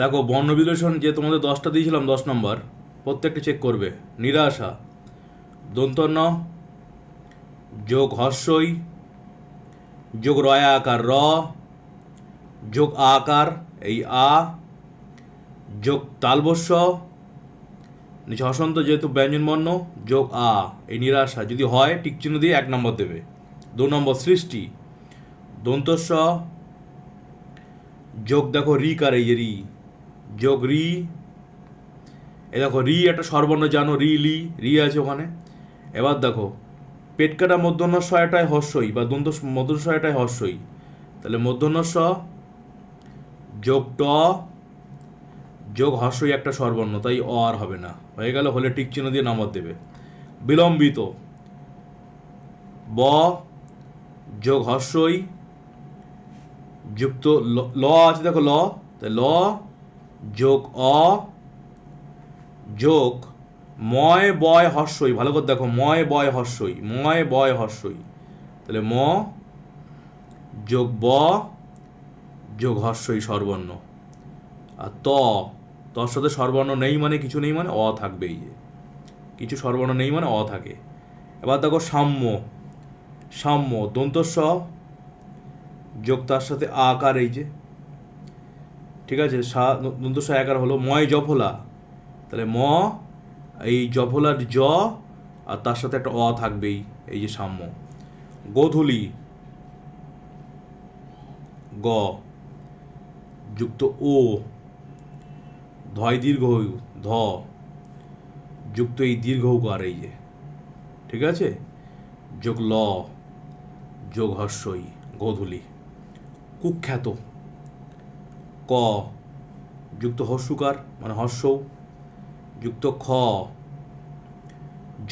দেখো বর্ণ বিশ্লেষণ যে তোমাদের 10টা দিয়েছিলাম, 10 নম্বর, প্রত্যেকটা চেক করবে। নিরাশা, দন্ত ন যোগ হর্ষই যোগ রয়া আকার র যোগ আ আকার এই আ যোগ তালবস্য নিচে হসন্ত যেহেতু ব্যঞ্জন বর্ণ যোগ আ এই নিরাশা যদি হয় টিক চিহ্ন দিয়ে 1 নম্বর দেবে। 2 নম্বর সৃষ্টি, দন্তস্ব যোগ দেখো রি কার এই যে রি যোগ রি, এ দেখো রি একটা স্বরবর্ণ জানো, রি লি রি আছে ওখানে। এবার দেখো পেট কাটা মূর্ধন্য স্বয়টায় হর্ষই বা দন্ত মূর্ধন্য স্বয়টায় হর্ষই, তাহলে মূর্ধন্য স যোগ ট যোগ হর্ষই একটা স্বরবর্ণ, তাই অ আর হবে না, হয়ে গেল। হলে টিক চিহ্ন দিয়ে নম্বর দেবে। বিলম্বিত, ব যোগ হর্ষই যুক্ত ল আছে দেখো ল, তাই ল যোগ অ যোগ ময় বয় হর্ষই, ভালো করে দেখো ময় বয় হর্ষই, ময় বয় হর্ষই, তাহলে ম যোগ ব যোগ হর্ষই স্বরবর্ণ। আর তর সাথে স্বরবর্ণ নেই মানে কিছু নেই মানে অ থাকবে, এই যে কিছু স্বরবর্ণ নেই মানে অ থাকে। এবার দেখো সাম্য, সাম্য দন্তস্ব যোগ তার সাথে আকার এই যে, ঠিক আছে, দন্তস্ব আকার হলো ময় জফলা, তাহলে ম এই জফলার জ আর তার সাথে একটা অ থাকবেই, এই যে সাম্য। গোধূলি, গ যুক্ত ও ধয় দীর্ঘ ধ যুক্ত এই দীর্ঘ উকার এই যে, ঠিক আছে, যোগ ল যোগ হর্ষই গোধূলি। কুখ্যাত, ক যুক্ত হর্ষুকার মানে হর্ষৌ যুক্ত খ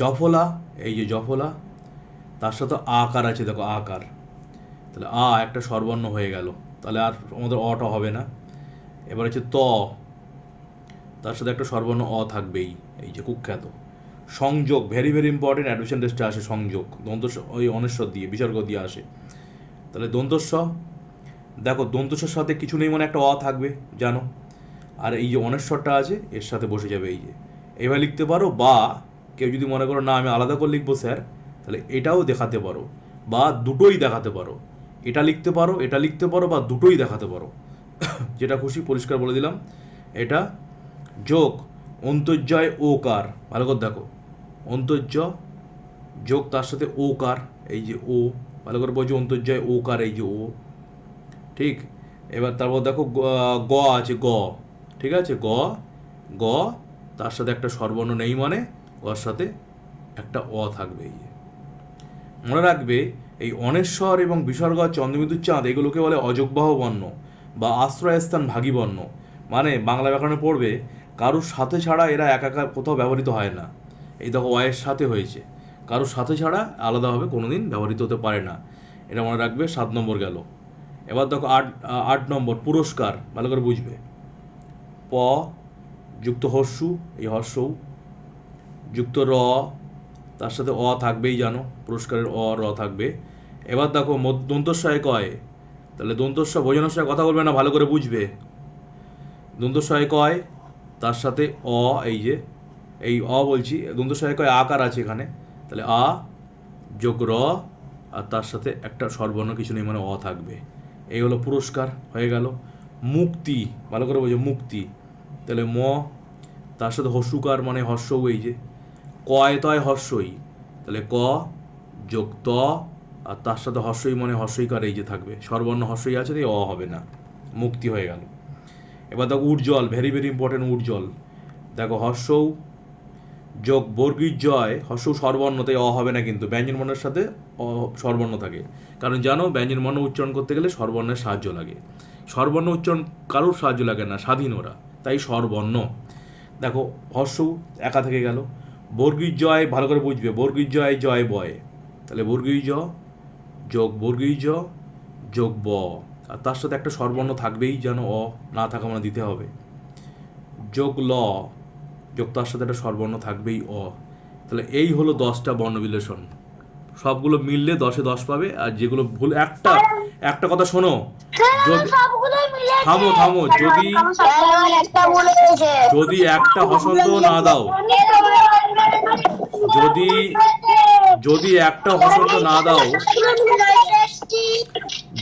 জফলা এই যে জফলা, তার সাথে আকার আছে দেখো আকার, তাহলে আ একটা স্বরবর্ণ হয়ে গেল, তাহলে আর আমাদের অটা হবে না। এবার হচ্ছে তার সাথে একটা স্বরবর্ণ অ থাকবেই, এই যে কুখ্যাত। সংযোগ, ভেরি ভেরি ইম্পর্টেন্ট, অ্যাডমিশন টেস্টে আসে সংযোগ, দন্ত ওই অনেশ্বর দিয়ে বিসর্গ দিয়ে আসে, তাহলে দন্তস্ব দেখো দন্তস্বর সাথে কিছু নেই মানে একটা অ থাকবে জানো, আর এই যে অনেশ্বরটা আছে এর সাথে বসে যাবে এই যে। এবার লিখতে পারো, বা কেউ যদি মনে করো না আমি আলাদা করে লিখবো স্যার, তাহলে এটাও দেখাতে পারো, বা দুটোই দেখাতে পারো, এটা লিখতে পারো এটা লিখতে পারো, বা দুটোই দেখাতে পারো, যেটা খুশি পরিষ্কার বলে দিলাম। এটা যোগ অন্তর্জয় ওকার, ভালো করে দেখো অন্তর্য যোগ তার সাথে ওকার এই যে ও, ভালো করে বলছি অন্তর্জয় ওকার এই যে ও, ঠিক। এবার তারপর দেখো গ আছে গ, ঠিক আছে, গ গ তার সাথে একটা স্বরবর্ণ নেই মানে ওর সাথে একটা অ থাকবে, এই যে মনে রাখবে। এই অনেশ্বর এবং বিসর্গ চন্দ্রবিন্দুর চাঁদ এগুলোকে বলে অযোগবাহ বর্ণ বা আশ্রয়স্থান ভাগী বর্ণ, মানে বাংলা ব্যাকরণে পড়বে কারুর সাথে ছাড়া এরা একা কোথাও ব্যবহৃত হয় না। এই দেখো অয়ের সাথে হয়েছে, কারুর সাথে ছাড়া আলাদাভাবে কোনোদিন ব্যবহৃত হতে পারে না, এটা মনে রাখবে। 7 নম্বর গেল। এবার দেখো 8 নম্বর পুরস্কার, ভালো করে বুঝবে। প যুক্ত হর্ষু এই হর্ষৌ যুক্ত র, তার সাথে অ থাকবেই জানো, পুরস্কারের অ র থাকবে। এবার দেখো দন্তস্বয় কয়, তাহলে দন্তস্ব ভোজনের সঙ্গে কথা বলবে না, ভালো করে বুঝবে। দন্তস্বয় কয় তার সাথে অ এই যে এই অ বলছি, দন্তস্বয় কয় আকার আছে এখানে, তাহলে আ যোগ র আর তার সাথে একটা স্বরবর্ণ কিছু নেই মানে অ থাকবে, এই হলো পুরস্কার হয়ে গেল। মুক্তি, ভালো করে বলছে মুক্তি, তাহলে ম তার সাথে হর্ষুকার মানে হর্ষৌ এই যে, কয় তয় হর্ষই, তাহলে ক যোগ ত আর তার সাথে হর্ষই মানে হর্ষইকার এই যে থাকবে, স্বরবর্ণ হর্ষই আছে তাই অ হবে না, মুক্তি হয়ে গেল। এবার দেখো উজ্জ্বল, ভেরি ভেরি ইম্পর্টেন্ট উজ্জ্বল, দেখো হর্ষৌ যোগ বর্গীর জয়, হর্ষৌ স্বরবর্ণ তাই অ হবে না, কিন্তু ব্যঞ্জন বর্ণের সাথে অ স্বরবর্ণ থাকে, কারণ জানো ব্যঞ্জন বর্ণ উচ্চারণ করতে গেলে স্বরবর্ণের সাহায্য লাগে, স্বরবর্ণ উচ্চারণ কারোর সাহায্য লাগে না, স্বাধীন ওরা, তাই স্বরবর্ণ। দেখো হর্ষৌ একা থেকে গেল। বর্গীর জয়, ভালো করে বুঝবে, বর্গীর জয় জয় বয়, তাহলে বর্গীর জ যোগ বর্গীর জ যোগ ব, আর তার সাথে একটা স্বরবর্ণ থাকবেই যেন অ, না থাকা মানে দিতে হবে, যোগ ল যোগ তার সাথে একটা স্বরবর্ণ থাকবেই অ। তাহলে এই হলো 10টা বর্ণ বিশ্লেষণ, সবগুলো মিললে 10-এ 10 পাবে, আর যেগুলো ভুল একটা একটা কথা শোনো, যদি সবগুলোই মিলে থামো থামো, যদি একটা বলে গেছে যদি একটা হসন্ত না দাও, যদি যদি একটা হসন্ত না দাও,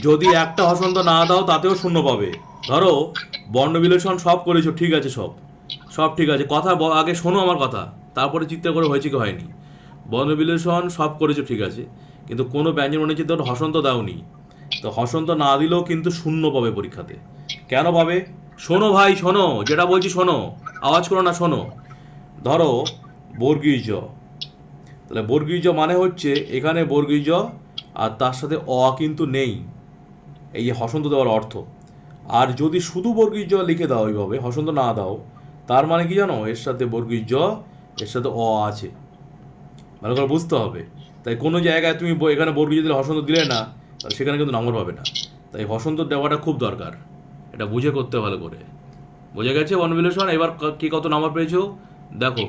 যদি একটা হসন্ত না দাও তাতেও শূন্য পাবে। ধরো বর্ণবিলেষণ সব করেছো, ঠিক আছে, সব সব ঠিক আছে, কথা আগে শোনো আমার কথা, তারপরে চিন্তা করে হয়েছে কি হয়নি। বর্ণবিলেষণ সব করেছো ঠিক আছে, কিন্তু কোনো ব্যঞ্জন মনে হচ্ছে ধরো হসন্ত দাওনি, তো হসন্ত না দিলেও কিন্তু শূন্য পাবে পরীক্ষাতে। কেন পাবে? শোনো ভাই, শোনো, যেটা বলছি শোনো, আওয়াজ করো না, শোনো। ধরো বর্গীয় জ, তাহলে বর্গীয় জ মানে হচ্ছে এখানে বর্গীয় জ আর তার সাথে অ কিন্তু নেই, এই যে হসন্ত দেওয়ার অর্থ। আর যদি শুধু বর্গীয় জ লিখে দাও এইভাবে, হসন্ত না দাও, তার মানে কি জানো, এর সাথে বর্গীয় জ, এর সাথে অ আছে, ভালো করে বুঝতে হবে। তাই কোনো জায়গায় তুমি এখানে বর্গীয় দিলে হসন্ত দিলে না, তাহলে সেখানে কিন্তু নম্বর পাবে না। তাই হসন্ত দেওয়াটা খুব দরকার, এটা বুঝে করতে ভালো করে। বোঝা গেছে বর্ণবিলেষণ? এবার কে কত নাম্বার পেয়েছো দেখো।